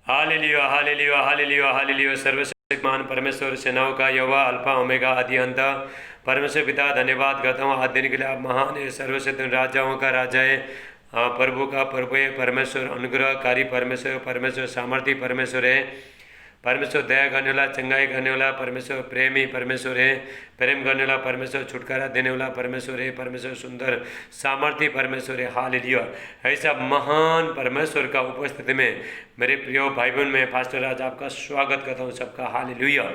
Hallelujah hallelujah hallelujah hallelujah. सर्वशक्तिमान परमेश्वर सेनाओं का यहोवा अल्फा ओमेगा आदि अंत। परमेश्वर पिता धन्यवाद करता हूँ आज दिन के लिए। आप महान है, सर्वशक्ति राजाओं का राजा है, प्रभु का प्रभु है। परमेश्वर अनुग्रहकारी परमेश्वर, परमेश्वर सामर्थी परमेश्वर है। परमेश्वर दया करने वाला, चंगाई करने वाला परमेश्वर, प्रेमी परमेश्वर है। प्रेम करने वाला परमेश्वर, छुटकारा देने वाला परमेश्वर है। परमेश्वर सुंदर सामर्थ्य परमेश्वर है। हालेलुया। ऐसा महान परमेश्वर का उपस्थिति में मेरे प्रिय भाई बहन में पास्टर राज आपका स्वागत करता हूँ सबका। हालेलुया।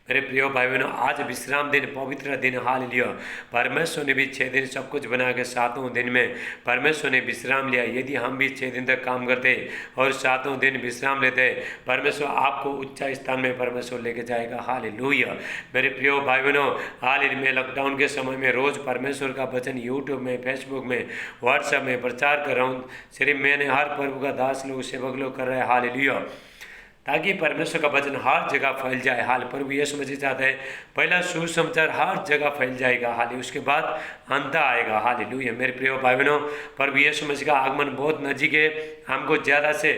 मेरे प्रिय भाई बहनों, आज विश्राम दिन, पवित्र दिन। हालेलुया। परमेश्वर ने भी 6 दिन सब कुछ बना के 7वें दिन में परमेश्वर ने विश्राम लिया। यदि हम भी 6 दिन तक काम करते और 7वें दिन विश्राम लेते, परमेश्वर आपको उच्च स्थान में परमेश्वर लेके जाएगा। हालेलुया। मेरे प्रिय भाई बहनों, हाल ही में लॉकडाउन के समय में रोज़ परमेश्वर का वचन यूट्यूब में, फेसबुक में, व्हाट्सएप में प्रचार कर रहा हूँ। सिर्फ मैंने हर प्रभु का दास लोग, सेवक लोग कर रहे हैं। हालेलुया। ताकि परमेश्वर का वचन हर जगह फैल जाए। हाल प्रभु यीशु मसीह चाहते हैं पहला सुसमाचार हर जगह फैल जाएगा। हाल उसके बाद अंत आएगा। हालेलुया। मेरे प्रिय भाई बहनों, प्रभु यीशु मसीह का आगमन बहुत नजीक है। हमको ज़्यादा से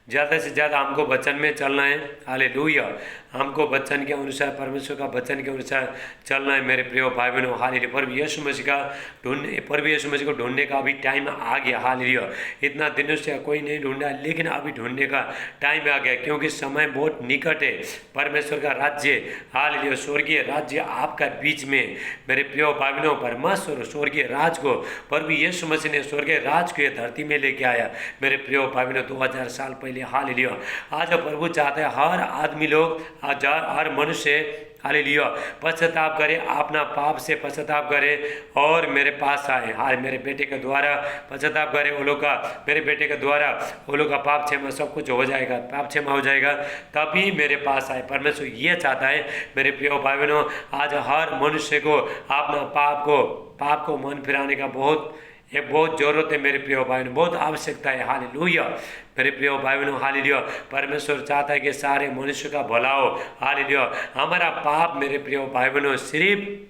ज़्यादा हमको वचन में चलना है। हालेलुया। हमको वचन के अनुसार, परमेश्वर का वचन के अनुसार चलना है। मेरे प्रिय भाई बहनों, हालेलुया। प्रभु यीशु मसीह का प्रभु यीशु मसीह को ढूंढने का अभी टाइम आ गया। हालेलुया। इतना दिनों से कोई नहीं ढूंढा, लेकिन अभी ढूंढने का टाइम आ गया, क्योंकि समय बहुत निकट है। परमेश्वर का राज्य, हालेलुया, स्वर्गीय राज्य आपका बीच में। मेरे प्रिय भाई बहनों, परमेश्वर स्वर्गीय राज को, प्रभु यीशु मसीह ने स्वर्गीय राज को ये धरती में लेके आया। मेरे प्रिय भाई बहनों, 2000 साल पहले। हालेलुया। आज प्रभु चाहते हैं हर आदमी लोग, आज हर मनुष्य, हालेलुया, पश्चाताप करे, अपना पाप से पश्चाताप करे और मेरे पास आए। हाल मेरे बेटे के द्वारा पश्चाताप करे वो लोग का, मेरे बेटे के द्वारा वो लोग का पाप क्षमा सब कुछ हो जाएगा, पाप क्षमा हो जाएगा, तभी मेरे पास आए। परमेश्वर ये चाहता है मेरे प्रिय भाई बहनों, आज हर मनुष्य को अपना पाप को मन फिराने का बहुत जरूरत है। मेरे प्रिय भाई बहनों, बहुत आवश्यकता है। हालेलुया। मेरे प्रिय भाई बहनों, हालेलुया, परमेश्वर चाहता है कि सारे मनुष्य का भला हो। हालेलुया। हमारा पाप मेरे प्रिय भाई बहनों सिर्फ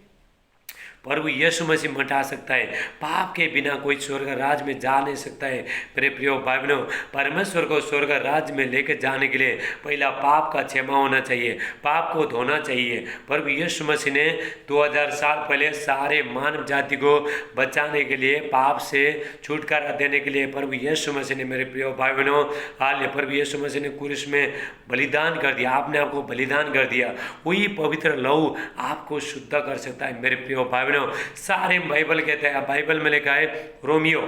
प्रभु यीशु मसीह मिटा सकता है। पाप के बिना कोई स्वर्ग राज में जा नहीं सकता है। मेरे प्रिय भाई बहनों, परमेश्वर को स्वर्ग राज में लेकर जाने के लिए पहला पाप का क्षमा होना चाहिए, पाप को धोना चाहिए। प्रभु यीशु मसीह ने 2000 साल पहले सारे मानव जाति को बचाने के लिए, पाप से छुटकारा देने के लिए प्रभु यीशु मसीह ने, मेरे प्रिय भाई बहनों, हाल प्रभु यीशु मसीह ने क्रूस में बलिदान कर दिया। आपने आपको बलिदान कर दिया। वही पवित्र लहू आपको शुद्ध कर सकता है। मेरे प्रिय भाई बहनों, सारे बाइबल कहते हैं, बाइबल में लिखा है रोमियो,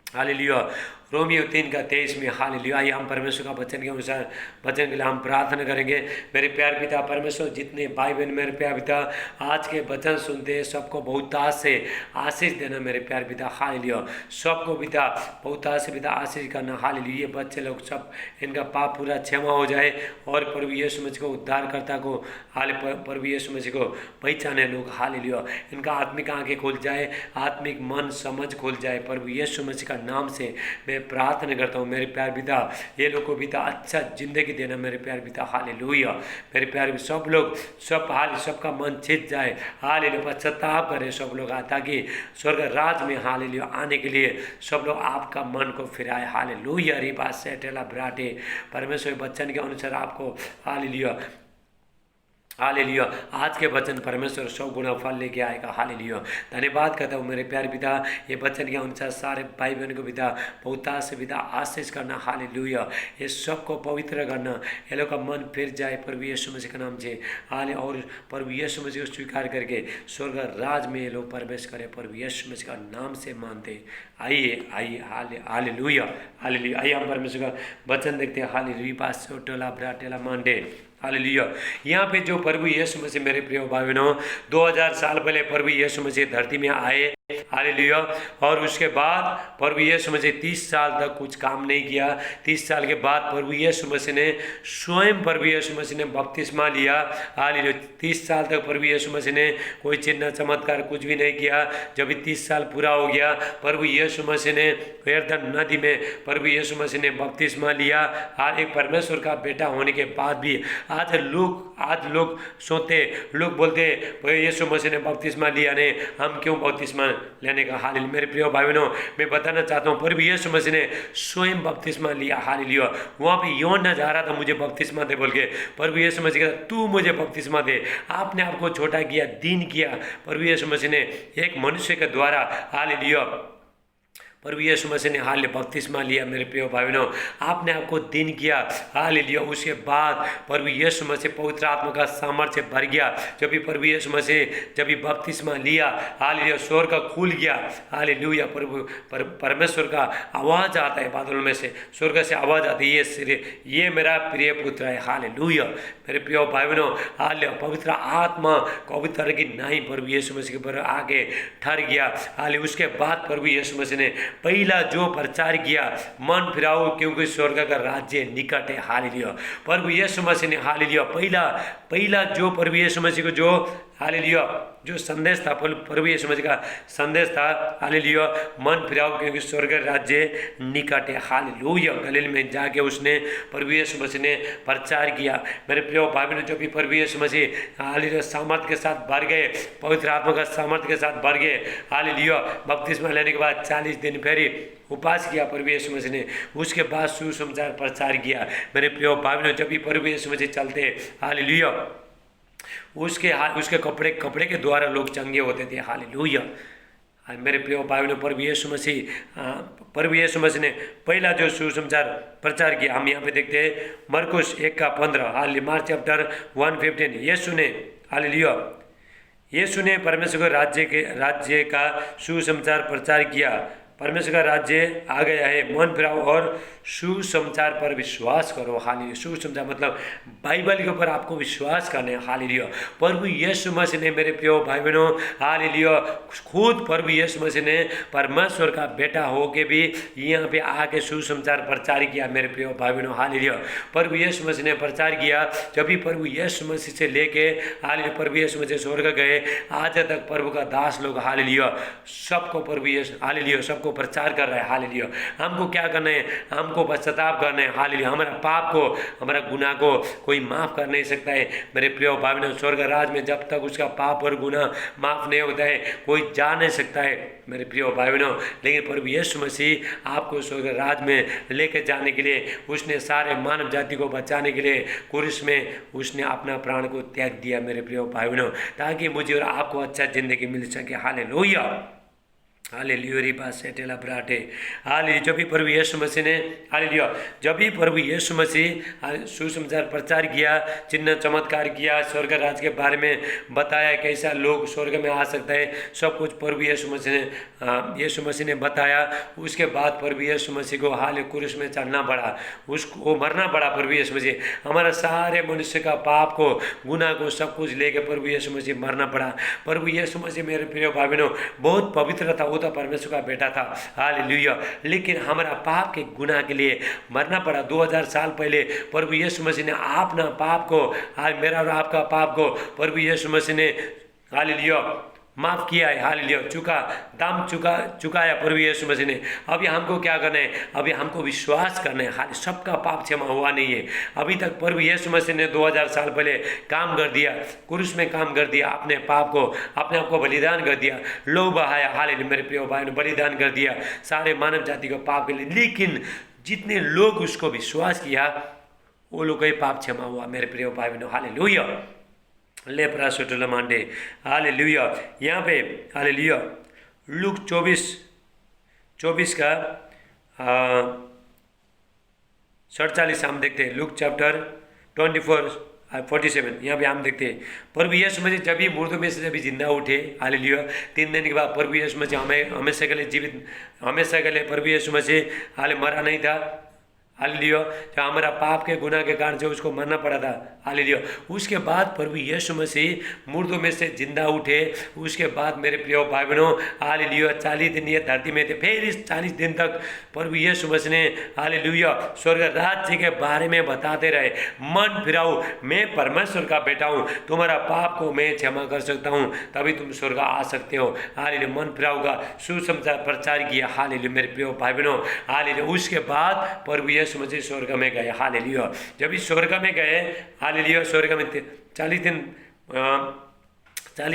हालेलुया, रोमियो 3:23 में। हालेलुया। आइए हम परमेश्वर का वचन के अनुसार, वचन के लिए हम प्रार्थना करेंगे। मेरे प्यार पिता परमेश्वर, जितने भाई बहन मेरे प्यार पिता आज के वचन सुनते हैं, सबको बहुतायत से आशीष देना। मेरे प्यार पिता, हालेलुया, सबको पिता बहुतायत से पिता आशीष करना। हालेलुया। ये बच्चे लोग सब, इनका पाप पूरा क्षमा हो जाए और प्रभु यीशु मसीह को, उद्धारकर्ता को, प्रभु यीशु मसीह को पहचाने लोग। हालेलुया। इनका आत्मिक आंखें खुल जाए, आत्मिक मन समझ खुल जाए। प्रभु यीशु मसीह का नाम से मैं प्रार्थना करता हूँ। मेरे प्यार पिता, ये लोग को पिता अच्छा जिंदगी देना। मेरे प्यार पिता, हालेलुया। मेरे प्यार सब लोग, सब हाल, सबका मन छिद जाए। हालेलुया। पश्चाताप करें सब लोग, ताकि स्वर्ग राज में, हालेलुया, आने के लिए सब लोग आपका मन को फिराए। हालेलुया। रिबा से टेला ब्राटे, परमेश्वर वचन के अनुसार आपको, हालेलुया, हालेलुया, आज के वचन परमेश्वर 100 गुना फल लेके आएगा। हालेलुया। धन्यवाद करता हूँ मेरे प्यारे पिता, ये वचन के अनुसार सारे भाई बहन को पिता बहुतायत से पिता आशीष करना। हालेलुया। ये सबको पवित्र करना, ये लोग का मन फिर जाए प्रभु यीशु मसीह के नाम से। हाले और प्रभु यीशु मसीह को स्वीकार करके स्वर्ग राज में ये लोग प्रवेश करें। प्रभु यीशु मसीह का नाम से मानते। आइए आइए, हालेलुया, हालेलुया। आइए हम परमेश्वर का वचन देखते हैं। हालेलुया। पास टोला ब्राटेला मांडे, हालेलुया। यहाँ पे जो प्रभु यीशु मसीह, मेरे प्रिय भाई बहनों, 2000 साल पहले प्रभु यीशु मसीह धरती में आए। हालेलुया। और उसके बाद प्रभु यीशु मसीह 30 साल तक कुछ काम नहीं किया। 30 साल के बाद प्रभु यीशु मसीह ने स्वयं, प्रभु यीशु मसीह ने बपतिस्मा लिया। हालेलुया। 30 साल तक प्रभु यीशु मसीह ने कोई चिन्ह चमत्कार कुछ भी नहीं किया। जब 30 साल पूरा हो गया, प्रभु यीशु मसीह ने यरदन नदी में प्रभु यीशु मसीह ने बपतिस्मा लिया। एक परमेश्वर का बेटा होने के बाद भी आज लोग सोते, लोग बोलते यीशु मसीह ने बपतिस्मा लिया नहीं, हम क्यों बपतिस्मा लेने का। हालेलुया मेरे प्रिय भाई बहनों, मैं बताना चाहता हूँ प्रभु यीशु मसीह ने स्वयं बपतिस्मा लिया। हालेलुया वहाँ पे यूहन्ना जा रहा था मुझे बपतिस्मा दे बोल के, प्रभु यीशु मसीह कहता तू मुझे बपतिस्मा दे। आपने आपको छोटा किया, दीन किया प्रभु यीशु मसीह ने एक मनुष्य के द्वारा। हालेलुया प्रभु यीशु मसीह ने हाल बपतिस्मा लिया। मेरे प्रिय भाई बहनों, आपने आपको दिन किया। हालेलुया उसके बाद प्रभु यीशु मसीह पवित्र आत्मा का सामर्थ्य भर गया। जब भी प्रभु यीशु मसीह जब भी बपतिस्मा लिया, हालेलुया स्वर्ग का खुल गया। हालेलुया प्रभु परमेश्वर का आवाज़ आता है बादलों में से, स्वर्ग से आवाज़ आती है, ये मेरा प्रिय पुत्र है। हालेलुया मेरे प्रिय भाई बहनों, हालेलुया पवित्र आत्मा पवित्र की नहीं प्रभु यीशु मसीह के पर आगे ठहर गया। हालेलुया उसके बाद प्रभु यीशु मसीह ने पहला जो प्रचार किया, मन फिराओ क्योंकि स्वर्ग का राज्य निकट है। हालेलुया प्रभु यीशु मसीह ने हालेलुया पहला जो प्रभु यीशु मसीह को जो हालेलुया जो संदेश था, प्रभु यीशु मसीह का संदेश था हालेलुया मन फिराओ क्योंकि स्वर्ग राज्य निकट है। हालेलुया गलील में जाके उसने प्रभु यीशु मसीह ने प्रचार किया। मेरे प्रिय भाई बहनों, जो भी प्रभु यीशु मसीह हालेलुया सामर्थ के साथ भर गए, पवित्र आत्मा का सामर्थ के साथ भर गए। हालेलुया बपतिस्मा लेने के बाद 40 दिन फिर उपवास किया प्रभु यीशु मसीह ने, उसके बाद सुसमाचार प्रचार किया। मेरे प्रिय भाई बहनों, जब भी प्रभु यीशु मसीह चलते हालेलुया उसके कपड़े के द्वारा लोग चंगे होते थे। हालेलुया मेरे प्रिय भाई बहनों, प्रभु यीशु मसीह ने पहला जो सुसमाचार प्रचार किया, हम यहाँ पे देखते हैं मरकुस 1:15। Hallelujah mark chapter 1:15। यीशु ने परमेश्वर के राज्य का सुसमाचार प्रचार किया। परमेश्वर का राज्य आ गया है, मन फिराओ और सुसमाचार पर विश्वास करो। हालेलुया सुसमाचार मतलब बाइबल के ऊपर आपको विश्वास करना है। हालेलुया प्रभु यीशु मसीह ने मेरे प्रिय भाई बहनों हालेलुया खुद प्रभु यीशु मसीह ने परमेश्वर का बेटा होके भी यहाँ पे आके सुसमाचार प्रचार किया। मेरे प्रिय भाई बहनों हालेलुया प्रभु यीशु मसीह ने प्रचार किया। जब भी प्रभु यीशु मसीह से लेके हालेलुया प्रभु यीशु मसीह स्वर्ग गए, आज तक प्रभु का दास लोग हालेलुया सबको प्रभु यीशु हालेलुया सबको प्रचार कर रहा है। हालेलुया हमको क्या करना है, हमको पश्चाताप करना है। हालेलुया हमारा पाप को, हमारा गुनाह को कोई माफ़ कर नहीं सकता है। मेरे प्रिय भाई बहनों, स्वर्ग राज में जब तक उसका पाप और गुनाह माफ़ नहीं होता है कोई जा नहीं सकता है। मेरे प्रिय भाई बहनों, लेकिन प्रभु यीशु मसीह आपको स्वर्ग राज में लेकर जाने के लिए, उसने सारे मानव जाति को बचाने के लिए क्रूस में उसने अपना प्राण को त्याग दिया। मेरे प्रिय भाई बहनों, ताकि मुझे और आपको अच्छा जिंदगी मिल सके। हालेलुया हालेलुया रिबा सेटेला ब्राटे। हालेलुया जब भी प्रभु यीशु मसीह ने हालेलुया जब भी प्रभु यीशु मसीह सुसमाचार प्रचार किया, चिन्ह चमत्कार किया, स्वर्ग राज के बारे में बताया, कैसा लोग स्वर्ग में आ सकता है, सब कुछ प्रभु यीशु मसीह ने बताया। उसके बाद प्रभु यीशु मसीह को हाल क्रूस में चढ़ना पड़ा, उसको मरना पड़ा। प्रभु यीशु मसीह हमारा सारे मनुष्य का पाप को, गुनाह को, सब कुछ लेके प्रभु यीशु मसीह मरना पड़ा। प्रभु यीशु मसीह मेरे प्रिय भाई बहनों बहुत पवित्र था, तो परमेश्वर का बेटा था। हालेलुया लेकिन हमारा पाप के गुनाह के लिए मरना पड़ा। 2000 साल पहले प्रभु यीशु मसीह ने अपना पाप को, आज मेरा और आपका पाप को प्रभु यीशु मसीह ने हालेलुया माफ़ किया है। हालेलुया चुकाया प्रभु यीशु मसीह ने। अभी हमको क्या करना है, अभी हमको विश्वास करना है। हाल सबका पाप क्षमा हुआ नहीं है अभी तक। प्रभु यीशु मसीह ने 2000 साल पहले काम कर दिया, क्रूस में काम कर दिया, अपने पाप को, अपने आप को बलिदान कर दिया, लहू बहाया। हालेलुया मेरे प्रिय भाई ने बलिदान कर दिया सारे मानव जाति को पाप के लिए। लेकिन जितने लोग उसको विश्वास किया वो लोग का पाप क्षमा हुआ। मेरे प्रिय भाई बहनों हालेलुया लेपरा सुटला मांडे। हालेलुया यहाँ पे हालेलुया लूक 24 का 47 हम देखते हैं। लूक चैप्टर 24:47 यहाँ पे हम देखते हैं प्रभु यीशु मसीह जब भी मुर्दों में से जब जिंदा उठे। हालेलुया 3 दिन के बाद प्रभु यीशु मसीह हमेशा के लिए जीवित, हमेशा के लिए प्रभु यीशु मसीह हाले मरा नहीं था। हालेलुया जब हमारा पाप के गुनाह के कारण से उसको मरना पड़ा था। हालेलुया उसके बाद प्रभु यीशु मसीह मुर्दों में से जिंदा उठे। उसके बाद मेरे प्रिय भाई बहनों हालेलुया 40 दिन ये धरती में थे। फिर इस 40 दिन तक प्रभु यीशु मसीह ने हालेलुया स्वर्ग राज्य के बारे में बताते रहे। मन फिराओ, मैं परमेश्वर का बेटा हूँ, तुम्हारा पाप को मैं क्षमा कर सकता हूँ, तभी तुम स्वर्ग आ सकते हो। हालेलुया मन फिराओ का सुसमाचार प्रचार किया। हालेलुया मेरे प्रिय भाई बहनों हालेलुया उसके बाद प्रभु यीशु मसीह स्वर्ग में गए। हालेलुया जब इस स्वर्ग में गए, हालेलुया स्वर्ग में 40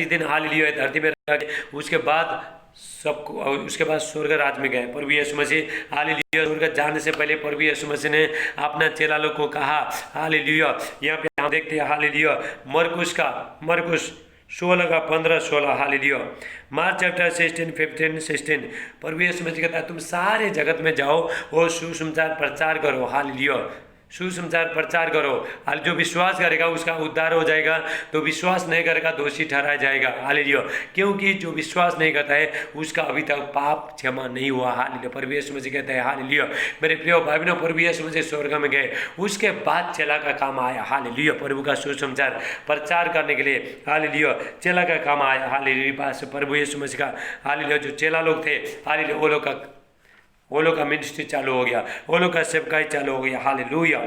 दिन हालेलुया धरती में रह गए। उसके बाद सबको, और उसके बाद स्वर्ग राज में गए प्रभु यीशु मसीह। हालेलुया। स्वर्ग जाने से पहले प्रभु यीशु मसीह ने अपना चेला लोग को कहा, हालेलुया। यहाँ पे हम देखते हैं हालेलुया मरकुस 16 का 15-16, हालेलुया। मार्क चैप्टर 16-15-16, प्रभु यीशु मसीह कहता है तुम सारे जगत में जाओ और सुसमाचार प्रचार करो, हालेलुया। सुसमाचार प्रचार करो, और जो विश्वास करेगा उसका उद्धार हो जाएगा, तो विश्वास नहीं करेगा दोषी ठहराया जाएगा, हालेलुया। क्योंकि जो विश्वास नहीं करता है उसका अभी तक पाप क्षमा नहीं हुआ, हालेलुया। प्रभु यीशु मसीह कहते हैं, हालेलुया। मेरे प्रिय भाई बहनों, प्रभु यीशु मसीह स्वर्ग में गए, उसके बाद चेला का काम आया, हालेलुया। प्रभु का सुसमाचार प्रचार करने के लिए, हालेलुया, चेला का काम आया, हालेलुया। प्रभु यीशु मसीह का, हालेलुया, जो चेला लोग थे, हालेलुया, वो लोग का मिनिस्ट्री चालू हो गया, वो लोग का सेवकाई चालू हो गया, hallelujah.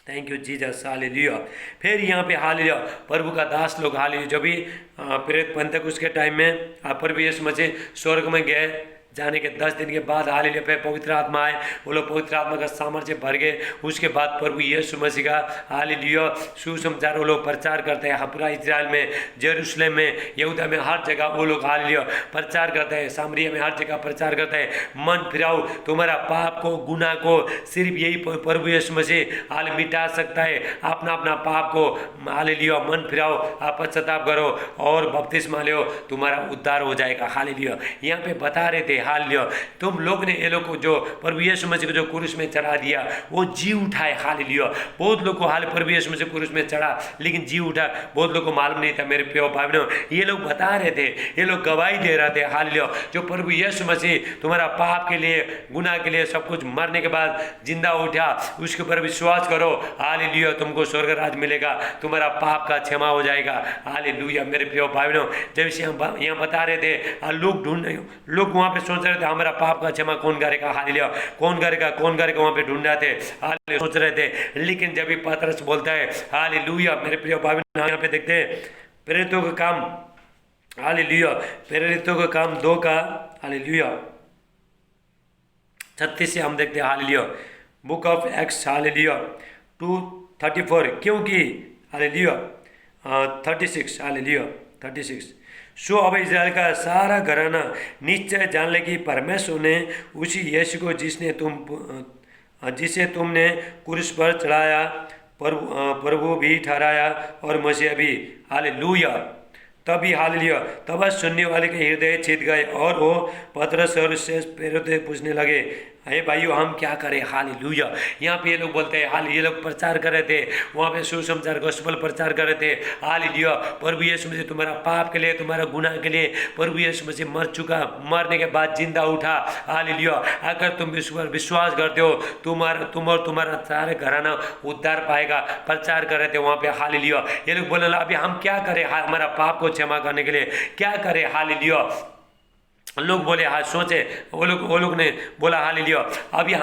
Thank you Jesus, hallelujah. फिर यहाँ पे हालेलुया प्रभु का दास लोग, हालेलुया, जब भी प्रेरित पंतकुस्त के टाइम में प्रभु यीशु मसीह स्वर्ग में गए, जाने के 10 दिन के बाद, हालेलुया, फिर पवित्र आत्मा आए, वो लोग पवित्र आत्मा का सामर्थ्य भर गए। उसके बाद प्रभु यीशु मसीह का, हालेलुया, सुसमाचार वो लोग प्रचार करते हैं पूरा इस्राएल में, जेरूशलेम में, यहूदा में, हर जगह वो लोग, हालेलुया, प्रचार करते हैं। सामरिया में हर जगह प्रचार करते हैं, मन फिराओ, तुम्हारा पाप को, गुनाह को सिर्फ यही प्रभु यीशु मसीह हाल मिटा सकता है। अपना अपना पाप को, हालेलुया, मन फिराओ, आप पश्चाताप करो और बपतिस्मा लो, तुम्हारा उद्धार हो जाएगा, हालेलुया। यहाँ पे बता रहे थे, हालेलुया, तुम लोग ने ये लोग को जो प्रभु यीशु मसीह को जो क्रूस में चढ़ा दिया वो जी उठाए, हालेलुया। बहुत लोग को हाल प्रभु यीशु मसीह क्रूस में चढ़ा लेकिन जी उठा, बहुत लोग को मालूम नहीं था। मेरे प्रिय भाई बहनों, ये लोग बता रहे थे, ये लोग गवाही दे रहे थे, हालेलुया, जो प्रभु यीशु मसीह तुम्हारा पाप के लिए, गुनाह के लिए सब कुछ मरने के बाद जिंदा उठा, उसके ऊपर विश्वास करो, हालेलुया, तुमको स्वर्ग राज मिलेगा, तुम्हारा पाप का क्षमा हो जाएगा, हालेलुया। मेरे प्रिय भाई बहनों, जब यहाँ बता रहे थे, लोग वहाँ पे सोच रहे थे हमारा पाप का क्षमा कौन करेगा, हालेलुया, कौन करेगा, वहाँ पे ढूंढ रहे थे, हालेलुया, सोच रहे थे। लेकिन जब भी पतरस बोलता है, हालेलुया, मेरे प्रिय भाई बहनों, यहाँ पे देखते हैं प्रेरितों का काम, हालेलुया, प्रेरितों का काम 2 का, हालेलुया, 36 से हम देखते हैं, hallelujah, book of acts, hallelujah 2:34, क्योंकि, हालेलुया, 36, हालेलुया 36, सो अब इजराइल का सारा घराना निश्चय जान ले कि परमेश्वर ने उसी यीशु को जिसे तुमने क्रूस पर चढ़ाया प्रभु भी ठहराया और मसीह भी, हालेलुया। तभी, हालेलुया, तब सुनने वाले के हृदय छिद गए और वो पतरस और शेष प्रेरितों पूछने लगे, अरे भाइयों हम क्या करें, हालेलुया। यहाँ पे ये लोग बोलते हैं, हाल ये लोग प्रचार कर रहे थे, वहाँ पे सुसमाचार गॉस्पेल प्रचार कर रहे थे, हालेलुया, प्रभु यीशु मसीह तुम्हारा पाप के लिए, तुम्हारा गुनाह के लिए प्रभु यीशु मसीह मर चुका, मरने के बाद जिंदा उठा, हालेलुया। अगर तुम विश्वास करते हो, तुम और तुम्हारा सारे घराना उद्धार पाएगा, प्रचार कर रहे थे वहाँ पे, हालेलुया। ये लोग बोलने लगे अभी हम क्या करें, हमारा पाप को क्षमा करने के लिए क्या करें, हालेलुया। लोग बोले, हाँ सोचे, वो लोग ने बोला, हालेलुया, अभी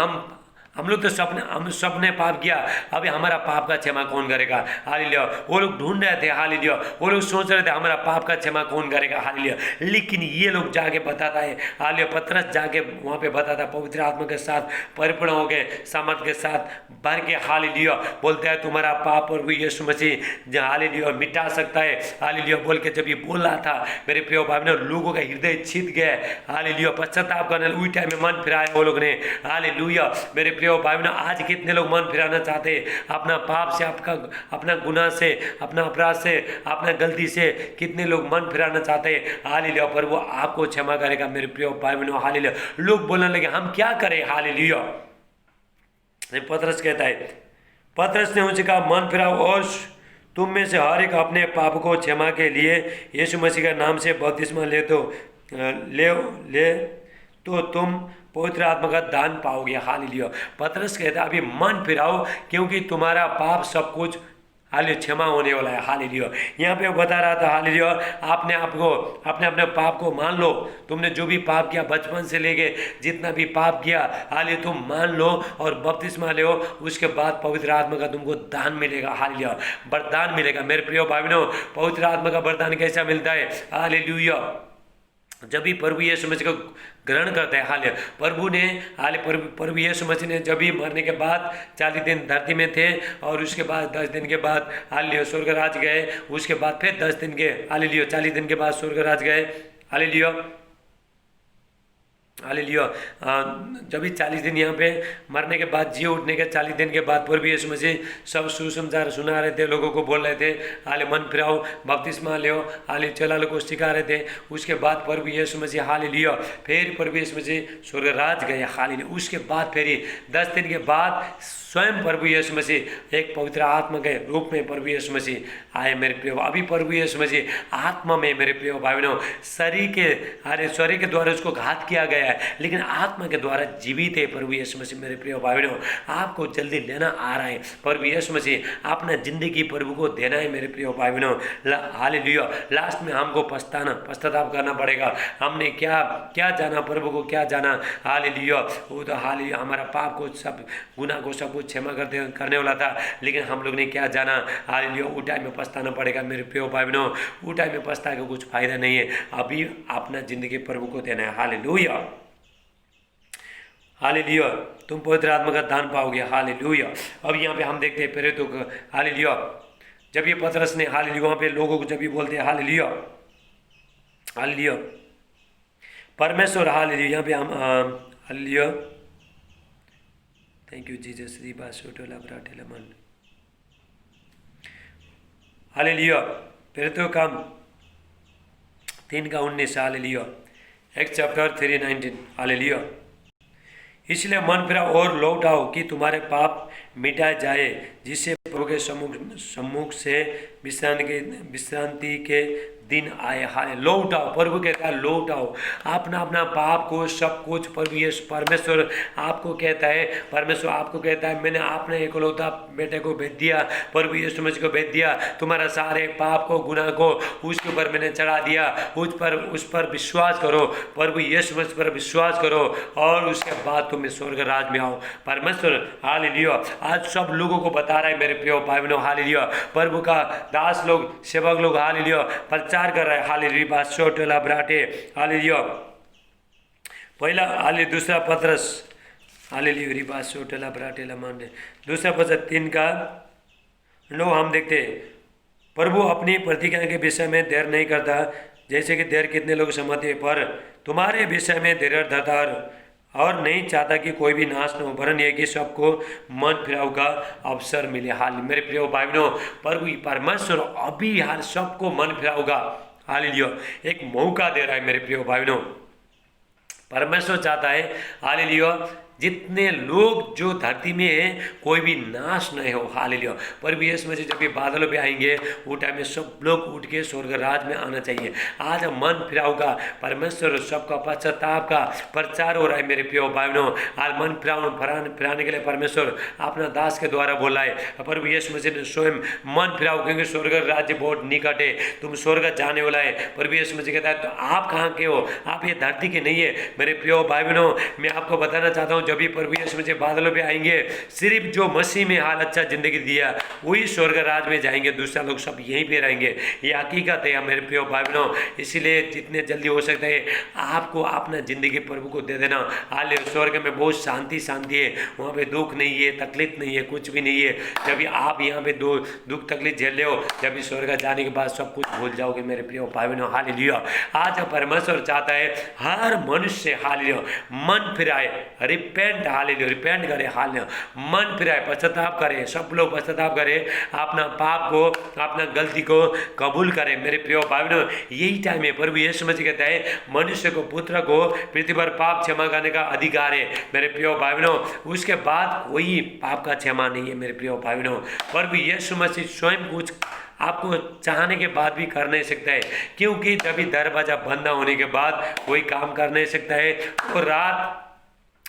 हम लोग तो सबने पाप किया, अभी हमारा पाप का क्षमा कौन करेगा, हालेलुया। वो लोग ढूंढ रहे थे, हालेलुया, वो लोग सोच रहे थे हमारा पाप का क्षमा कौन करेगा, हालेलुया। लेकिन ये लोग जाके बताता है, हालेलुया, पतरस जाके वहाँ पे बताता, पवित्र आत्मा के साथ परिपूर्ण हो गए, सामर्थ के साथ भर के, हालेलुया, बोलते हैं तुम्हारा पाप और भी यीशु मसीह, हालेलुया, मिटा सकता है, हालेलुया, बोल के जब ये बोल रहा था, मेरे प्रिय भाई बहनों, लोगों का हृदय छिद गए, हालेलुया, पश्चाताप करने उसी टाइम में मन फिराया वो लोग ने, हालेलुया। मेरे प्रिय भाई बहनों, आज कितने लोग मन फिराना चाहते हैं अपना पाप से, अपना गुनाह से, अपना अपराध से, अपना गलती से, कितने लोग मन फिराना चाहते हैं, हालेलुया, पर वो आपको क्षमा करेगा। मेरे प्रिय भाई बहनों, हालेलुया। लोग बोलने लगे हम क्या करें, हालेलुया। पतरस कहता है, पतरस ने उनसे कहा मन फिराओ और तुम में से हर एक अपने पाप को क्षमा के लिए यीशु मसीह के नाम से बपतिस्मा ले तो तुम पवित्र आत्मा का दान पाओगे, हालेलुया। पतरस कहता है अभी मन फिराओ क्योंकि तुम्हारा पाप सब कुछ, हालेलुया, क्षमा होने वाला है, हालेलुया। यहाँ पे वो बता रहा था, हालेलुया, आपने अपने पाप को मान लो, तुमने जो भी पाप किया बचपन से लेके जितना भी पाप किया, हालेलुया, तुम मान लो और बपतिस्मा लो, उसके बाद पवित्र आत्मा का तुमको दान मिलेगा, हालेलुया, वरदान मिलेगा। मेरे प्रिय भाई बहनों, पवित्र आत्मा का वरदान कैसा मिलता है, हालेलुया, जब भी प्रभु यीशु मसीह को ग्रहण करते हैं, हालेलुया। प्रभु यीशु मसीह ने जब भी मरने के बाद 40 दिन धरती में थे और उसके बाद 10 दिन के बाद, हालेलुया, स्वर्ग राज गए, उसके बाद फिर 10 दिन के, हालेलुया, 40 दिन के बाद स्वर्ग राज गए, हालेलुया। हालेलुया। जब भी 40 दिन यहाँ पे मरने के बाद जी उठने के 40 दिन के बाद प्रभु यीशु मसीह सब सुसमाचार सुना रहे थे, लोगों को बोल रहे थे हाले मन फिराओ, बपतिस्मा लो, हाले चला लो को सिखा रहे थे। उसके बाद प्रभु यीशु मसीह हालेलुया फिर प्रभु यीशु मसीह स्वर्गराज गए हालेलुया। उसके बाद फिर 10 दिन के बाद स्वयं प्रभु यीशु मसीह एक पवित्र आत्मा के रूप में प्रभु यीशु मसीह आए मेरे प्रिय। अभी प्रभु यीशु मसीह आत्मा में मेरे प्रिय भाई बहनों शरीर के द्वारा उसको घात किया गया है, लेकिन आत्मा के द्वारा जीवित है प्रभु यीशु मसीह मेरे प्रिय भाई बहनों। आपको जल्दी लेना आ रहा है प्रभु यीशु मसीह अपना जिंदगी प्रभु को देना है मेरे प्रिय भाई बहनों। हालेलुया। लास्ट में हमको पश्चाताप करना पड़ेगा। हमने क्या क्या जाना, प्रभु को क्या जाना। हालेलुया। वो तो हालेलुया हमारा पाप को सब गुनाह को सब कुछ क्षमा करने वाला था, लेकिन हम लोग ने क्या जाना। हालेलुया। उस टाइम में पछताना पड़ेगा मेरे प्रिय भाई बहनों। उस टाइम में पछता के कुछ फायदा नहीं है। अभी अपना जिंदगी प्रभु को देना है। Hallelujah hallelujah. तुम पवित्र आत्मा का दान पाओगे। हालेलुया। अब यहाँ पे हम देखते हैं प्रेरितों को हालेलुया। जब ये पतरस ने हालेलुया वहाँ पे लोगों को जब ये बोलते हैं हालेलुया हालेलुया परमेश्वर हालेलुया। यहाँ पे हम हालेलुया थैंक यू जीसस रिबा सोटोला ब्राटेला मन हालेलुया। प्रेरितों का 3:19 हालेलुया। Act chapter 3:19 hallelujah. इसलिए मन फिराओ और लौट आओ कि तुम्हारे पाप मिटाए जाए, जिससे प्रभु के सम्मुख से विश्रांति के दिन आए। हाय लौट आओ। प्रभु कहता है लौट आओ अपना अपना पाप को सब कुछ प्रभु यीशु परमेश्वर आपको कहता है। परमेश्वर आपको कहता है मैंने अपने इकलौता बेटे को भेज दिया, प्रभु यीशु मसीह को भेज दिया। तुम्हारा सारे पाप को गुनाह को उसके ऊपर मैंने चढ़ा दिया। उस पर विश्वास करो, प्रभु यीशु मसीह पर विश्वास करो और उसके बाद तुम स्वर्ग राज में आओ। परमेश्वर हालेलुया आज सब लोगों को बता रहा है मेरे प्रिय भाई बहनों। हालेलुया प्रभु का दास लोग सेवक लोग हालेलुया प्रचार कर रहा है। हालेलुया बासोटला ब्राटे हालेलुया। पहला हाले दूसरा पतरस हालेलुया रिबासोटला ब्राटेला माने दूसरा पतरस 3 हम देखते प्रभु अपनी प्रतिज्ञा के विषय में देर नहीं करता, जैसे कि देर कितने लोग समझते हैं, पर तुम्हारे विषय में धैर्य धरता और नहीं चाहता कि कोई भी नाश न हो, वरन यह कि सबको मन फिराव का अवसर मिले। हाल मेरे प्रिय भाई बहनों प्रभु परमेश्वर अभी हाल सबको मन फिराव का हालेलुया एक मौका दे रहा है मेरे प्रिय भाई बहनों। परमेश्वर चाहता है हालेलुया जितने लोग जो धरती में है कोई भी नाश नहीं हो। हालेलुया प्रभु यीशु मसीह जब ये बादलों पे आएंगे वो टाइम में सब लोग उठ के स्वर्ग राज में आना चाहिए। आज मन फिराव का परमेश्वर सबका पश्चाताप का प्रचार हो रहा है मेरे प्रिय भाई बहनों। आज मन फिराने के लिए परमेश्वर अपना दास के द्वारा बोला है। प्रभु यीशु मसीह ने स्वयं मन फिराओ क्योंकि स्वर्ग राज्य बहुत निकट है, तुम स्वर्ग जाने वाला है। प्रभु यीशु मसीह कहता है तो आप कहाँ के हो, आप ये धरती के नहीं है मेरे प्रिय भाई बहनों। मैं आपको बताना चाहता हूँ जब भी प्रभु यीशु मसीह बादलों पे आएंगे सिर्फ जो मसीह में हाल अच्छा जिंदगी दिया वही स्वर्ग राज में जाएंगे, दूसरा लोग सब यहीं पे रहेंगे। ये हकीकत है मेरे प्रिय भाई बहनों। इसीलिए जितने जल्दी हो सकता है आपको अपना जिंदगी प्रभु को दे देना। हाल स्वर्ग में बहुत शांति है, वहाँ पे दुख नहीं है, तकलीफ नहीं है, कुछ भी नहीं है। जब भी आप यहाँ पे दुख तकलीफ झेल रहे हो, जब भी स्वर्ग जाने के बाद सब कुछ भूल जाओगे मेरे प्रिय भाई बहनों। हालेलुया आज परमेश्वर चाहता है हर मनुष्य हालेलुया मन फिराए, रिपेंट हालेलुया रिपेंट करे, हालेलुया मन फिराए, पश्चाताप करे। सब लोग पश्चाताप करे, अपना पाप को अपना गलती को कबूल करे मेरे प्रिय भाई बहनों। यही टाइम है प्रभु यीशु मसीह कहता है मनुष्य को पुत्र को पृथ्वी पर पाप क्षमा करने का अधिकार है मेरे प्रिय भाई बहनों। उसके बाद कोई पाप का क्षमा नहीं है मेरे प्रिय भाई बहनों। प्रभु यीशु मसीह स्वयं कुछ आपको चाहने के बाद भी कर नहीं सकता है, क्योंकि जब भी दरवाजा बंद होने के बाद कोई काम कर नहीं सकता है। और रात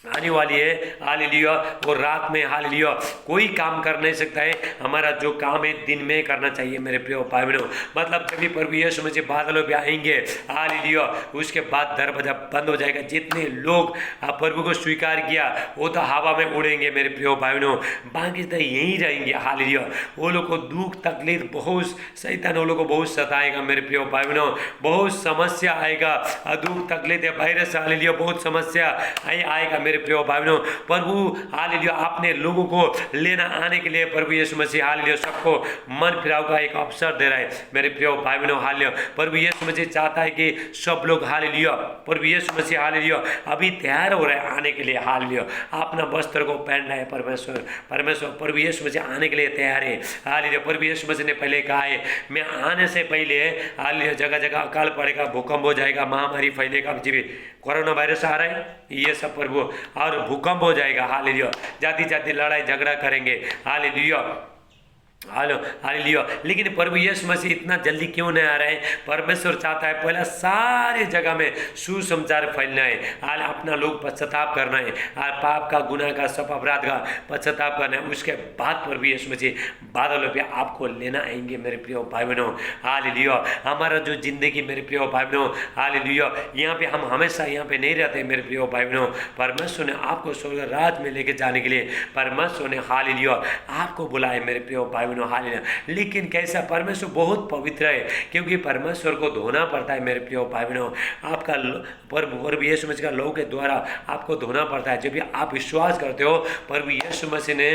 आने वाली है हालेलुया, वो रात में हालेलुया कोई काम कर नहीं सकता है। हमारा जो काम है दिन में करना चाहिए मेरे प्रिय भाई बहनों। मतलब जब भी प्रभु यीशु मसीह बादलों पे आएंगे हालेलुया उसके बाद दरवाजा बंद हो जाएगा। जितने लोग प्रभु को स्वीकार किया वो तो हवा में उड़ेंगे मेरे प्रिय भाई बहनों, बाकी तो यहीं रहेंगे हालेलुया। वो लोग को दुख तकलीफ बहुत शैतान वो लोग को बहुत सताएगा मेरे प्रिय भाई बहनों, बहुत समस्या आएगा, दुख तकलीफ वायरस हालेलुया बहुत समस्या आएगा मेरे प्रिय भाई बहनों। प्रभु हालेलुया अपने लोगों को लेना आने के लिए प्रभु यीशु मसीह हालेलुया सबको मन फिराव का एक अवसर दे रहा है मेरे प्रिय भाई बहनों। हालेलुया प्रभु यीशु मसीह चाहता है कि सब लोग हालेलुया प्रभु यीशु मसीह हालेलुया अभी तैयार हो रहे हैं आने के लिए। हालेलुया अपना वस्त्र को पहनना है परमेश्वर प्रभु यीशु मसीह आने के लिए तैयार है। हालेलुया प्रभु यीशु मसीह ने पहले कहा है मैं आने से पहले हालेलुया जगह जगह अकाल पड़ेगा, भूकंप हो जाएगा, महामारी फैलेगा, कोरोना वायरस आ रहा है ये सब प्रभु, और भूकंप हो जाएगा। हालेलुया जाति जाति लड़ाई झगड़ा करेंगे। हालेलुया हालेलुया लेकिन प्रभु यीशु मसीह इतना जल्दी क्यों नहीं आ रहे हैं? परमेश्वर चाहता है पहला सारे जगह में सुसमाचार फैलना है। हाल अपना लोग पश्चाताप करना है, हाल पाप का गुनाह का सब अपराध का पश्चाताप करना है। उसके बाद प्रभु यीशु मसीह बादलों पे आपको लेना आएंगे मेरे प्रिय भाई बहनों। हालेलुया हमारा जो जिंदगी मेरे प्रिय भाई बहनों हालेलुया यहाँ पे हम हमेशा यहाँ पे नहीं रहते मेरे प्रिय भाई बहनों। परमेश्वर ने आपको स्वर्ग राज में लेके जाने के लिए परमेश्वर ने हालेलुया आपको बुलाए मेरे प्रिय भाई बहनों। हालेलुया लेकिन कैसा? परमेश्वर बहुत पवित्र है क्योंकि परमेश्वर को धोना पड़ता है मेरे प्रिय भाई बहनों। आपका प्रभु यीशु मसीह का लहू के द्वारा आपको धोना पड़ता है। जब भी आप विश्वास करते हो प्रभु यीशु मसीह ने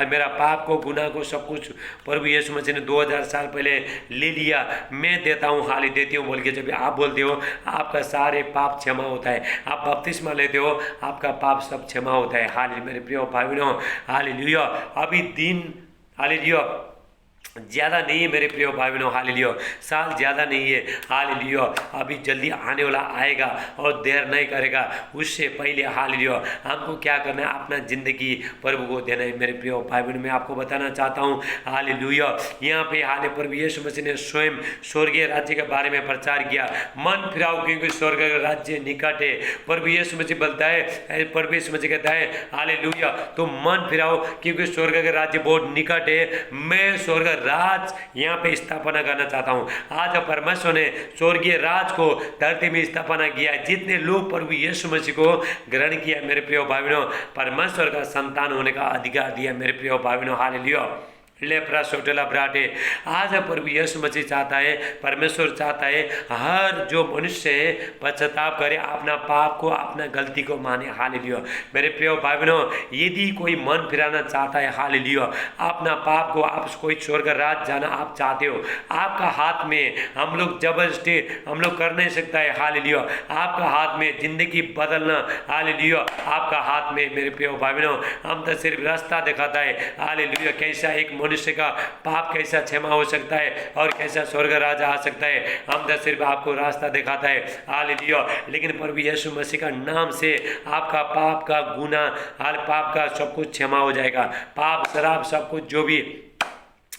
मेरा पाप को गुनाह को सब कुछ प्रभु यीशु मसीह ने 2000 साल पहले ले लिया, मैं देता हूँ हाली देती हूँ बोल के जब आप बोलते हो आपका सारे पाप क्षमा होता है। आप बपतिस्मा लेते हो आपका पाप सब क्षमा होता है। हालेलुया मेरे प्रिय भाई बहनों हालेलुया अभी दिन हालेलुया ज़्यादा नहीं है मेरे प्रिय भाई बहनों। हालेलुया साल ज़्यादा नहीं है। हालेलुया अभी जल्दी आने वाला आएगा और देर नहीं करेगा। उससे पहले हालेलुया हमको क्या करना है? अपना ज़िंदगी प्रभु को देना है मेरे प्रिय भाई बहनों। मैं आपको बताना चाहता हूँ हालेलुया यहाँ पे हाले प्रभु यीशु मसीह ने स्वयं स्वर्गीय राज्य के बारे में प्रचार किया। मन फिराओ क्योंकि स्वर्ग का राज्य निकट है। प्रभु यीशु मसीह बोलता है, प्रभु यीशु मसीह कहता है हालेलुया तो मन फिराओ क्योंकि स्वर्ग का राज्य बहुत निकट है। मैं स्वर्ग राज यहाँ पे स्थापना करना चाहता हूँ। आज परमेश्वर ने स्वर्गीय राज को धरती में स्थापना किया है। जितने लोग प्रभु यीशु मसीह को ग्रहण किया मेरे प्रिय भाई बहनों परमेश्वर का संतान होने का अधिकार दिया मेरे प्रिय भाई बहनों। हालेलुया लेप्रा सोटेला ब्राटे आज प्रभु यीशु मसीह चाहता है, परमेश्वर चाहता है हर जो मनुष्य है पश्चाताप करे, अपना पाप को अपना गलती को माने। हालेलुया मेरे प्रिय भाई बहनों यदि कोई मन फिराना चाहता है हालेलुया अपना पाप को आप कोई स्वर्ग राज जाना आप चाहते हो आपका हाथ में, हम लोग जबरदस्ती हम लोग कर नहीं सकता है। हालेलुया आपका हाथ में जिंदगी बदलना हालेलुया आपका हाथ में मेरे प्रिय भाई बहनों। हम तो सिर्फ रास्ता दिखाता है हालेलुया कैसा एक मनुष्य का पाप कैसा क्षमा हो सकता है और कैसा स्वर्ग राज आ सकता है। हम तो सिर्फ आपको रास्ता दिखाता है हालेलुया लेकिन प्रभु यीशु मसीह का नाम से आपका पाप का गुनाह हाल पाप का सब कुछ क्षमा हो जाएगा। पाप शराब सब कुछ जो भी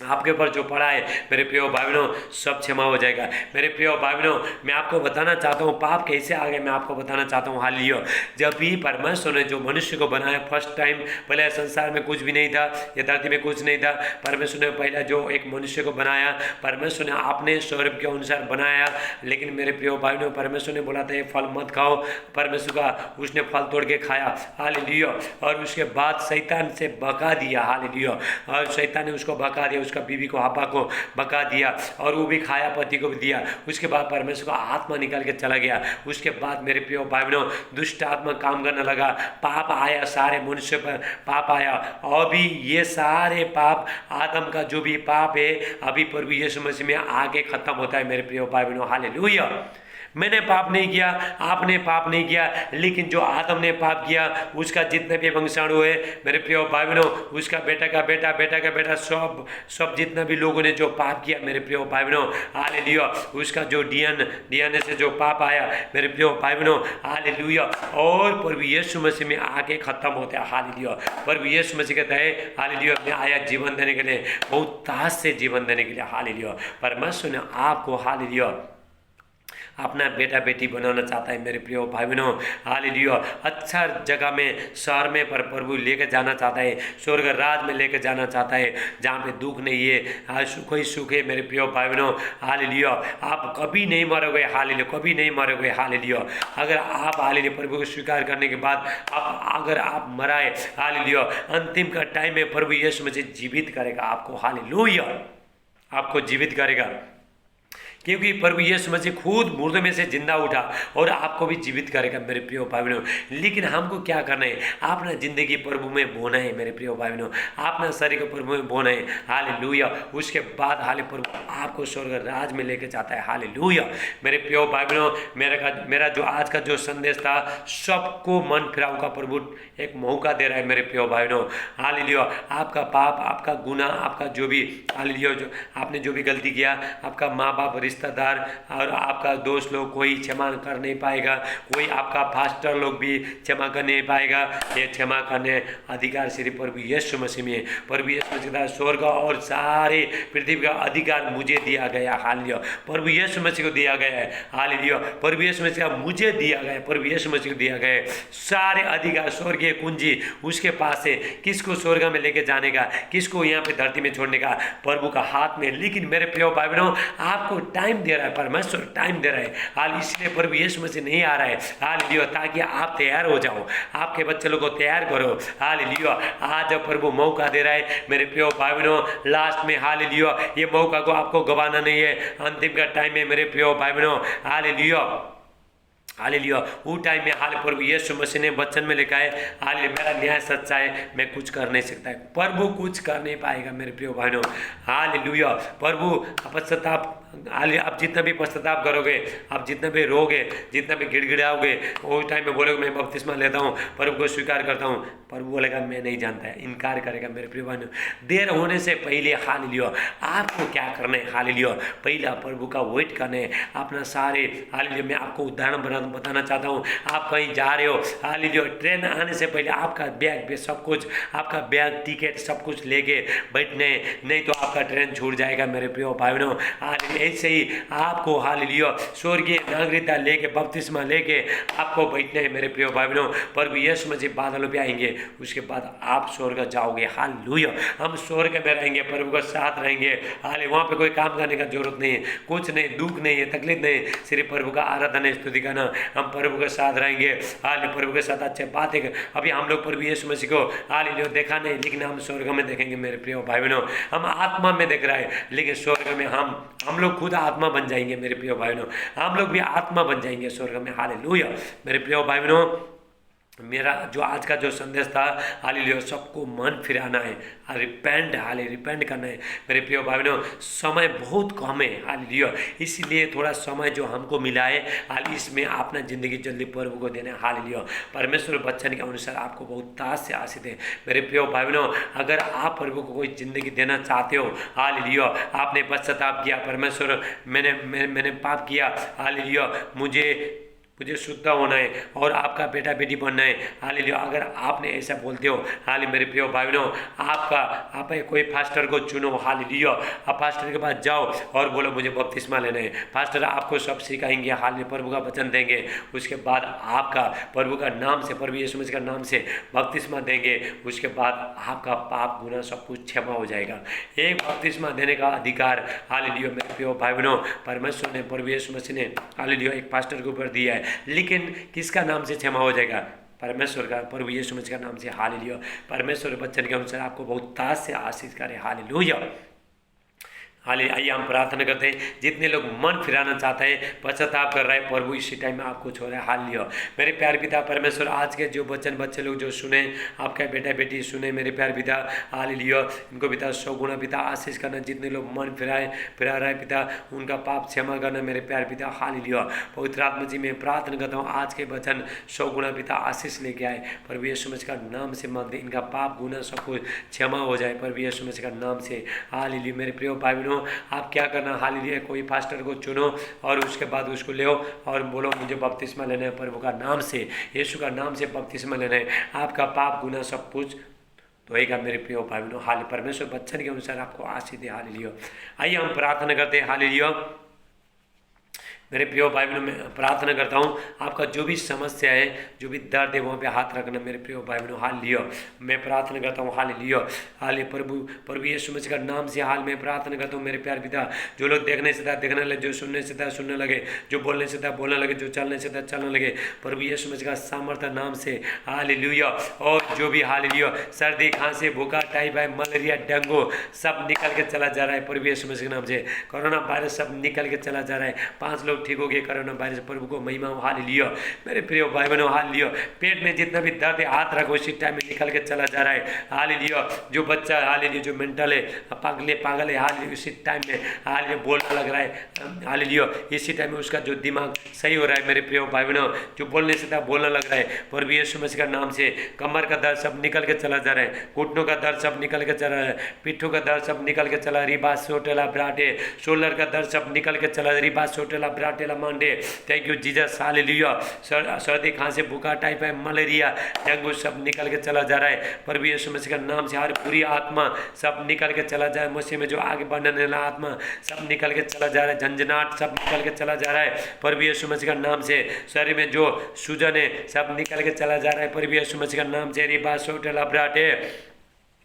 आपके ऊपर जो पड़ा है मेरे प्रिय भाई बहनों सब क्षमा हो जाएगा। मेरे प्रिय भाई बहनों मैं आपको बताना चाहता हूँ पाप कैसे आ गया मैं आपको बताना चाहता हूँ। हालेलुया जब भी परमेश्वर ने जो मनुष्य को बनाया फर्स्ट टाइम, पहले संसार में कुछ भी नहीं था, ये धरती में कुछ नहीं था। परमेश्वर ने पहला जो एक मनुष्य को बनाया परमेश्वर ने अपने स्वरूप के अनुसार बनाया। लेकिन मेरे प्रिय भाई बहनों परमेश्वर ने बोला था ये फल मत खाओ, परमेश्वर का उसने फल तोड़ के खाया। हालेलुया और उसके बाद शैतान से भगा दिया। हालेलुया और शैतान ने उसको भगा दिया, उसका बीवी को हवा को भगा दिया और वो भी खाया, पति को भी दिया। उसके बाद परमेश्वर का आत्मा निकल के चला गया। उसके बाद मेरे प्रिय भाई बहनों दुष्ट आत्मा काम करने लगा, पाप आया, सारे मनुष्य पर पाप आया। और भी ये सारे पाप आदम का जो भी पाप है अभी प्रभु यीशु मसीह में आगे खत्म होता है मेरे प्रिय भाई बहनों। हालेलुया मैंने पाप नहीं किया, आपने पाप नहीं किया, लेकिन जो आदम ने पाप किया उसका जितने भी वंशाणु है मेरे प्रिय भाई बहनों उसका बेटा का बेटा बेटा का बेटा सब जितना भी लोगों ने जो पाप किया मेरे प्रिय भाई बहनों हालेलुया उसका जो डीएनए से जो पाप आया मेरे प्रिय भाई बहनों हालेलुया और प्रभु यीशु मसीह में आके खत्म होता है। हालेलुया प्रभु यीशु मसीह कहता है हालेलुया मैं आया जीवन देने के लिए, बहुत ताज से जीवन देने के लिए। हालेलुया परमेश्वर ने आपको हालेलुया अपना बेटा बेटी बनाना चाहता है मेरे प्रिय भाई बहनों। हालेलुया अच्छा जगह में शहर में पर प्रभु लेकर जाना चाहता है, स्वर्ग राज में लेकर जाना चाहता है जहाँ पे दुख नहीं है, सुख ही सुख है मेरे प्रिय भाई बहनों। हालेलुया आप कभी नहीं मरोगे, हालेलुया कभी नहीं मरोगे। हालेलुया अगर आप हालेलुया प्रभु को स्वीकार करने के बाद अगर आप मराए हालेलुया अंतिम का टाइम में प्रभु यीशु मसीह जीवित करेगा आपको। हालेलुया आपको जीवित करेगा। क्योंकि प्रभु यीशु मसीह खुद मुर्दों में से जिंदा उठा और आपको भी जीवित करेगा मेरे प्रिय भाई बहनों। लेकिन हमको क्या करना है, अपना जिंदगी प्रभु में बोना है मेरे प्रिय भाई बहनों, अपना शरीर को प्रभु में बोना है। हालेलुया। उसके बाद हाले प्रभु आपको स्वर्ग राज में लेके जाता है। हालेलुया। मेरे प्रिय भाई बहनों, मेरा जो आज का जो संदेश था, सबको मन फिराव का प्रभु एक मौका दे रहा है मेरे प्रिय भाई बहनों। हालेलुया। आपका पाप, आपका गुनाह, आपका जो भी हालेलुया जो आपने जो भी गलती किया, आपका माँ बाप, रिश्तेदार और आपका दोस्त लोग कोई क्षमा कर नहीं पाएगा, कोई आपका पास्टर लोग भी क्षमा कर नहीं पाएगा। ये क्षमा करने अधिकार श्री प्रभु यीशु मसीह में, प्रभु यीशु मसीह का स्वर्ग और सारे पृथ्वी का अधिकार मुझे दिया गया। हालेलुया। प्रभु यीशु मसीह को दिया गया है। हालेलुया। प्रभु यीशु मसीह का मुझे दिया गया है, प्रभु यीशु मसीह को दिया गया है सारे अधिकार। स्वर्गीय कुंजी उसके पास है। किसको स्वर्ग में लेके जाने का, किसको यहाँ पे धरती में छोड़ने का, प्रभु का हाथ में। लेकिन मेरे प्रिय भाई बहनों, आपको टाइम दे रहा है, परमेश्वर टाइम दे रहा है। हाल इसलिए प्रभु यीशु मसीह नहीं आ रहा है। हालेलुया। ताकि आप तैयार हो जाओ, आपके बच्चे लोग को तैयार करो। हालेलुया। आज प्रभु मौका दे रहा है मेरे प्रिय भाई बहनों, लास्ट में। हालेलुया। ये मौका को आपको गवाना नहीं है। अंतिम का टाइम है मेरे प्रिय भाई बहनों। हालेलुया। हालेलुया। वो टाइम में हाल प्रभु यीशु मसीह ने वचन में लिखा है, हालेलुया, मेरा न्याय सच्चा है, मैं कुछ कर नहीं सकता है। प्रभु कुछ कर नहीं पाएगा मेरे प्रिय भाइयों। हालेलुया। प्रभु पश्चाताप, आप जितना भी पश्चाताप करोगे, आप जितना भी रोगे, जितना भी गिड़गिड़ाओगे, वो टाइम में बोलोगे मैं बपतिस्मा लेता हूँ, प्रभु को स्वीकार करता हूँ, प्रभु बोलेगा मैं नहीं जानता है, इनकार करेगा मेरे प्रिय भाइयों। देर होने से पहले हालेलुया आपको क्या करना है, हालेलुया पहला प्रभु का वेट करना है। अपना सारे हालेलुया, मैं आपको उदाहरण बताना चाहता हूँ। आप कहीं जा रहे हो, हालेलुया, ट्रेन आने से पहले आपका बैग सब कुछ, आपका बैग, टिकट सब कुछ लेके बैठने, नहीं तो आपका ट्रेन छूट जाएगा मेरे प्रिय भाई बहनों। ऐसे ही आपको हालेलुया स्वर्गीय नागरिकता लेके, बपतिस्मा लेके आपको बैठना है मेरे प्रिय भाई बहनों। प्रभु यीशु मसीह बादलों पे आएंगे, उसके बाद आप स्वर्ग जाओगे। हालेलुया। हम स्वर्ग में रहेंगे, प्रभु के साथ रहेंगे। हाले वहाँ पे कोई काम करने का जरूरत नहीं है, कुछ नहीं, दुख नहीं है, तकलीफ नहीं, सिर्फ प्रभु का आराधना है, स्तुति करना। हम प्रभु के साथ रहेंगे। हाले प्रभु के साथ अच्छे बातें। अभी हम लोग प्रभु यीशु मसीह को हालेलुया देखा नहीं, लेकिन हम स्वर्ग में देखेंगे मेरे प्रिय भाई बहनों। हम आत्मा में देख रहे हैं, लेकिन स्वर्ग में हम लोग खुद आत्मा बन जाएंगे मेरे प्रिय भाई बहनों। हम लोग भी आत्मा बन जाएंगे स्वर्ग में। हालेलुया। मेरे प्रिय भाई बहनों, मेरा जो आज का जो संदेश था, हालेलुया, सबको मन फिराना है, रिपेंट, हाले रिपेंट करना है मेरे प्रिय भाई बहनों। समय बहुत कम है, हालेलुया, इसीलिए थोड़ा समय जो हमको मिला है, हाल इसमें अपना जिंदगी जल्दी प्रभु को देना है। हालेलुया। परमेश्वर वचन के अनुसार आपको बहुत ताज से आशीष है मेरे प्रिय भाई बहनों। अगर आप प्रभु को कोई जिंदगी देना चाहते हो, हालेलुया, आपने पश्चाताप किया, परमेश्वर मैंने पाप किया, हालेलुया, मुझे शुद्ध होना है और आपका बेटा बेटी बनना है। हालेलुया। अगर आपने ऐसा बोलते हो, हाल मेरे प्रिय भाई बहनों, आप कोई पास्टर को चुनो। हालेलुया। आप पास्टर के पास जाओ और बोलो मुझे बपतिस्मा लेना है। पास्टर आपको सब सिखाएंगे, हाल प्रभु का वचन देंगे। उसके बाद आपका प्रभु का नाम से, प्रभु यीशु मसीह का नाम से बपतिस्मा देंगे। उसके बाद आपका पाप गुनाह सब कुछ क्षमा हो जाएगा। एक बपतिस्मा देने का अधिकार, हालेलुया, मेरे प्रिय भाई बहनों, परमेश्वर ने, प्रभु यीशु मसीह ने, हालेलुया, एक पास्टर के ऊपर दिया है। लेकिन किसका नाम से क्षमा हो जाएगा? परमेश्वर का, प्रभु यीशु मसीह का नाम से। हालेलुया। परमेश्वर वचन के अनुसार आपको बहुत ताज से आशीष करे। हालेलुया। हालेलुया। आइए हम प्रार्थना करते हैं। जितने लोग मन फिराना चाहते हैं, पश्चाताप कर रहे हैं, प्रभु इसी टाइम में आपको छोड़ रहा है। हालेलुया। मेरे प्यार पिता परमेश्वर, आज के जो बच्चे लोग जो सुने, आपका बेटा बेटी सुने, मेरे प्यार पिता, हालेलुया, इनको पिता 100 गुना पिता आशीष करना। जितने लोग मन फिरा रहे पिता, उनका पाप क्षमा करना मेरे प्यार पिता। हालेलुया। पवित्र आत्मा जी, मैं प्रार्थना करता हूँ आज के वचन 100 गुना पिता आशीष लेके आए। प्रभु यीशु मसीह का नाम से मांगते, इनका पाप गुना सब कुछ क्षमा हो जाए प्रभु यीशु मसीह का नाम से। हालेलुया। मेरे प्रिय भाई, आप क्या करना, हालेलुया, कोई पास्टर को चुनो और उसके बाद उसको ले और बोलो मुझे बपतिस्मा लेना है प्रभु का नाम से, यीशु का नाम से बपतिस्मा लेना है। आपका पाप गुनाह सब कुछ धोएगा मेरे प्रिय भाई बहनों। हाल परमेश्वर वचन के अनुसार आपको आशीष दे। हालेलुया। आइए हम प्रार्थना करते हैं। हालेलुया। मेरे प्रिय भाई बहनों, मैं प्रार्थना करता हूँ आपका जो भी समस्या है, जो भी दर्द है, वहाँ पे हाथ रखना मेरे प्रिय भाई बहनों। हाल लियो, मैं प्रार्थना करता हूँ। हाल लियो, हाल प्रभु यीशु मसीह का नाम से हाल मैं प्रार्थना करता हूँ मेरे प्यार पिता। जो लोग देखने से था देखने लगे, जो सुनने से था सुनने लगे, जो बोलने से था बोलने लगे, जो चलने से था चलने लगे, प्रभु यीशु मसीह का सामर्थ्य नाम से हालेलुया। और जो भी हालेलुया सर्दी, खांसी, भूखा, टाइफाइड, मलेरिया, डेंगू सब निकल के चला जा रहा है प्रभु यीशु मसीह के नाम से। कोरोना वायरस सब निकल के चला जा रहा है। 5 लोग ठीक हो गए कोरोना वायरस। प्रभु को महिमा हो, हालेलुया। मेरे प्रिय भाई बहनों, हालेलुया। पेट में जितना भी दर्द है हाथ रखो, इसी टाइम में निकल के चला जा रहा है, हालेलुया। जो बच्चा हालेलुया, जो मेंटल है, पागल है, हालेलुया, इसी टाइम में हालेलुया बोलने लग रहा है, हालेलुया। इसी टाइम में उसका जो दिमाग सही हो रहा है मेरे प्रिय भाई बहनों। जो बोलने से था बोलने लग रहा है प्रभु यीशु मसीह का नाम से। कमर का दर्द सब निकल के चला जा रहा है, घुटनों का दर्द सब निकल के चला रहा है, पिट्ठों का दर्द सब निकल के चला, रिबा सोटेला ब्राटे, शोल्डर का दर्द सब निकल के चला, रिबा सोटेला ब्राटेला मांडे। थैंक यू जीसस, हालेलुया। सर्दी, खांसी, भूखा, टाइफाइड, मलेरिया, डेंगू सब निकल के चला जा रहा है प्रभु यीशु मसीह का नाम से। हर बुरी आत्मा सब निकल के चला जा रहा है मसीह में। जो आगे बढ़ने वाला आत्मा सब निकल के चला जा रहा है, झंझनाट सब निकल के चला जा रहा है प्रभु यीशु मसीह का नाम से। शरीर में जो सूजन है सब निकल के चला जा रहा है प्रभु यीशु मसीह का नाम से। रिबा सोटेला ब्राटे,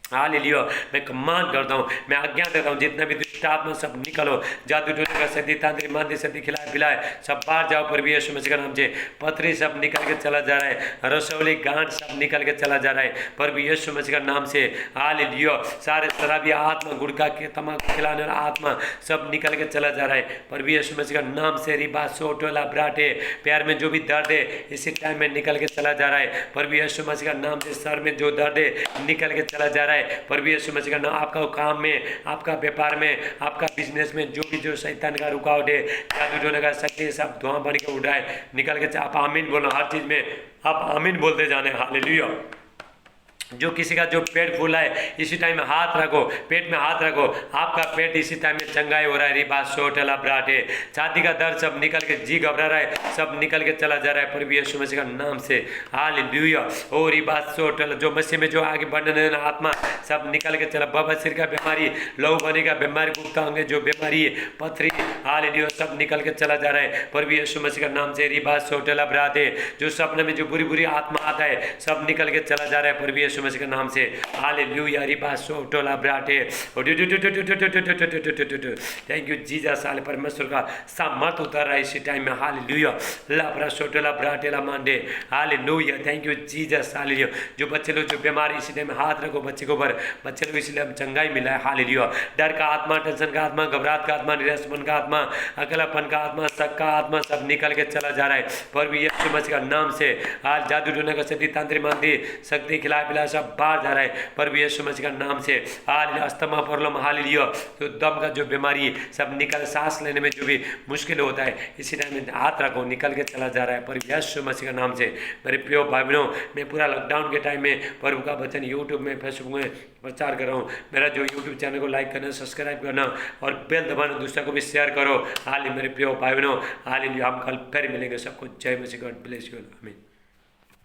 हालेलुया। मैं कमांड करता हूँ, मैं आज्ञा देता हूँ, जितना भी दुष्ट आत्मा सब निकलो, जादू टोने का सदी, तांत्रिक मांदी, सदी खिलाए पिलाए सब बाहर जाओ प्रभु यीशु मसीह का नाम से। पथरी सब निकल के चला जा रहा है, रसौली गांठ सब निकल के चला जा रहा है प्रभु यीशु मसीह का नाम से, हालेलुया। सारे शराबी आत्मा, गुड़का के तम्बाकू खिलाने वाला आत्मा सब निकल के चला जा रहा है प्रभु यीशु मसीह का नाम से। रिबा सोटोला ब्राटे, पैर में जो भी दर्द है इसी टाइम में निकल के चला जा रहा है प्रभु यीशु मसीह का नाम से। सर में जो दर्द है निकल के चला जा रहा है प्रभु यीशु मसीह का नाम। आपका काम में, आपका व्यापार में, आपका बिजनेस में जो भी जो शैतान का रुकावट है, जादू टोने का शक्ति सब धुआं बन के उड़ाए, निकल के। आप आमीन बोलो, हर चीज में आप आमीन बोलते जाने, हालेलुया। जो किसी का जो पेट फूला है इसी टाइम में हाथ रखो, पेट में हाथ रखो, आपका पेट इसी टाइम में चंगाई हो रहा है। रिबा सोटला ब्राटे, छाती का दर्द सब निकल के, जी घबरा रहा है सब निकल के चला जा रहा है प्रभु यीशु मसीह का नाम से, हालेलुया। ओ रिबा सोटला, जो मसीह में जो आगे बढ़ने देना आत्मा सब निकल के चला। बवासीर का बीमारी, लहू बने का बीमारी, गुप्ता होंगे जो बीमारी है, पथरी, हालेलुया सब निकल के चला जा रहा है प्रभु यीशु मसीह का नाम से। रिबा सोटला ब्राटे, जो सपने में जो बुरी बुरी आत्मा आता है सब निकल के चला जा रहा है प्रभु यीशु मसीह के नाम से, हालेलुया। रिबा सोटोला ब्राटे, थैंक यू जीसस, हाले परमेश्वर का सामर्थ उतर रहा है इसी टाइम में, हालेलुया। लाब्रा सोटोला ब्राटेला मांडे, हालेलुया। थैंक यू जीसस, हालेलुया। जो बच्चे लोग जो बीमार इसी टाइम में हाथ रखो बच्चे के ऊपर, बच्चे लोग इसलिए हम चंगाई मिला है, हालेलुया। डर का आत्मा, टेंशन का आत्मा, घबराहट का आत्मा, निराशपन का आत्मा, अकेलापन का आत्मा, शक का आत्मा सब निकल के चला जा रहा है प्रभु यीशु मसीह का नाम से। आज जादू टोने का शक्ति, तांत्रिक मांदी, शक्ति खिला पिला सब बाहर जा रहा है प्रभु यीशु मसीह का नाम से, हालेलुया। अस्थमा प्रॉब्लम, हालेलुया, जो दम का जो बीमारी सब निकल, सांस लेने में जो भी मुश्किल होता है इसी टाइम में हाथ रखो, निकल के चला जा रहा है प्रभु यीशु मसीह का नाम से। मेरे प्रिय भाई बहनों, मैं पूरा लॉकडाउन के टाइम में प्रभु का वचन यूट्यूब में, फेसबुक में प्रचार कर रहा हूँ। मेरा जो यूट्यूब चैनल को लाइक करना, सब्सक्राइब करना और बेल दबाना, दूसरे को भी शेयर करो, हालेलुया। मेरे प्रिय भाई बहनों, हालेलुया। हम कल फिर मिलेंगे। सबको जय मसीह, गॉड ब्लेस यू, आमीन।